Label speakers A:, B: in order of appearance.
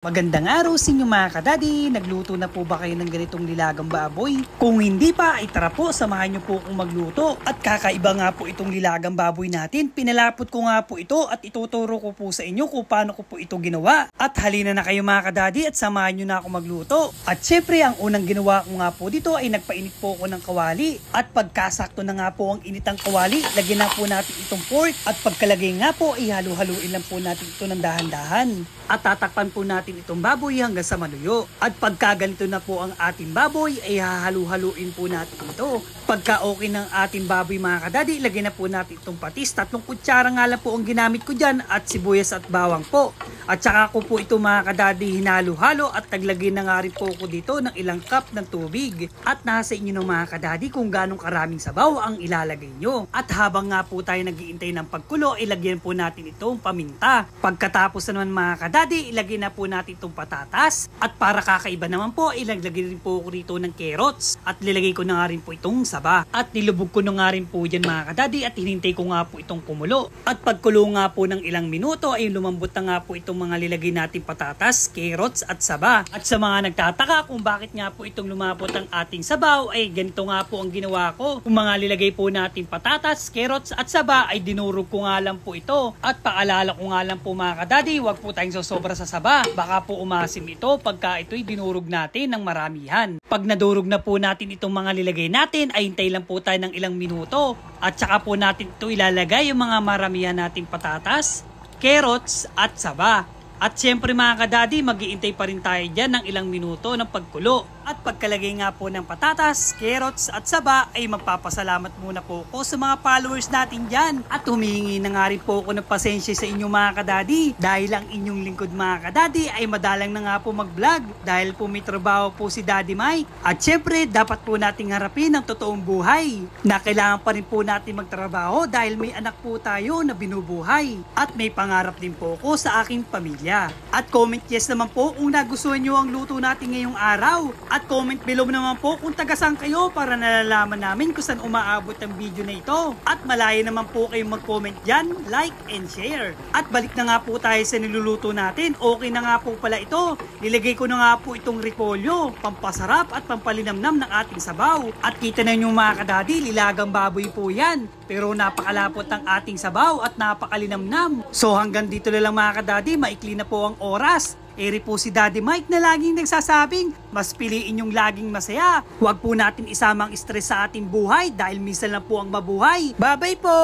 A: Magandang araw sa inyo mga kadadi. Nagluto na po ba kayo ng ganitong nilagang baboy? Kung hindi pa, ay tara po, samahan nyo po akong magluto. At kakaiba nga po itong nilagang baboy natin. Pinalapot ko nga po ito at ituturo ko po sa inyo kung paano ko po ito ginawa. At halina na kayo mga kadadi at samahan nyo na ako magluto. At syempre, ang unang ginawa ko nga po dito ay nagpainit po ako ng kawali. At pagkasakto na nga po ang initang kawali, lagyan na po natin itong pork. At pagkalagay nga po, ay halu-haluin lang po natin ito ng dahan-dahan. At tatakpan po natin itong baboy hanggang sa maluyo. At pagka ganito na po ang ating baboy, ay hahalu-haluin po natin ito. Pagka okay ng ating baboy mga kadadi, lagyan na po natin itong patis. 3 kutsara nga lang po ang ginamit ko dyan at sibuyas at bawang po. At saka ko po ito mga kadadi hinalo-halo at naglagay na nga rin po ko dito ng ilang cup ng tubig. At nasa inyo ng mga kadadi kung ganong karaming sabaw ang ilalagay nyo. At habang nga po tayo nag-iintay ng pagkulo, ilagyan po natin itong paminta. Pagkatapos na naman mga kadadi, ilagay na po natin itong patatas. At para kakaiba naman po, ilagay rin po ko rito ng carrots. At nilagay ko na nga rin po itong saba. At nilubog ko na nga rin po dyan mga kadadi at hinintay ko nga po itong kumulo. At pagkulo nga po ng ilang minuto ay lumambot na nga po itong mga nilagay nating patatas, carrots at saba. At sa mga nagtataka kung bakit nga po itong lumapot ang ating sabaw, ay ganito nga po ang ginawa ko. Kung mga nilagay po nating patatas, carrots at saba ay dinurog ko nga lang po ito. At paalala ko nga lang po mga kadadi, huwag po tayong sobra sa saba. Baka po umasim ito pagka ito'y dinurog natin ng maramihan. Pag nadurog na po natin itong mga nilagay natin, ay hintay lang po tayo ng ilang minuto. At saka po natin ito ilalagay yung mga maramihan nating patatas, carrots at saba. At syempre mga kadadi, mag-iintay pa rin tayo dyan ng ilang minuto ng pagkulo. At pagkalagay nga po ng patatas, carrots at saba ay magpapasalamat muna po ako sa mga followers natin dyan. At humihingi na nga rin po ako ng pasensya sa inyo mga kadadi. Dahil ang inyong lingkod mga kadadi ay madalang na nga po mag-vlog. Dahil po may trabaho po si Daddy Mike. At syempre dapat po nating harapin ang totoong buhay. Na kailangan pa rin po natin magtrabaho dahil may anak po tayo na binubuhay. At may pangarap din po ako sa aking pamilya. At comment yes naman po kung nagustuhan nyo ang luto natin ngayong araw. At comment below naman po kung taga-saan kayo para nalalaman namin kung saan umaabot ang video na ito. At malaya naman po kayong mag-comment dyan, like and share. At balik na nga po tayo sa niluluto natin. Okay na nga po pala ito. Nilagay ko na nga po itong repolyo, pampasarap at pampalinamnam ng ating sabaw. At kita na nyo mga kadadi, lilagang baboy po yan. Pero napakalapot ang ating sabaw at napakalinamnam. So hanggang dito na lang mga kadadi, maikli na po ang oras. Eri po si Daddy Mike na laging nagsasabing, mas piliin yung laging masaya. Huwag po natin isamang stress sa ating buhay dahil minsan lang po ang mabuhay. Bye-bye po!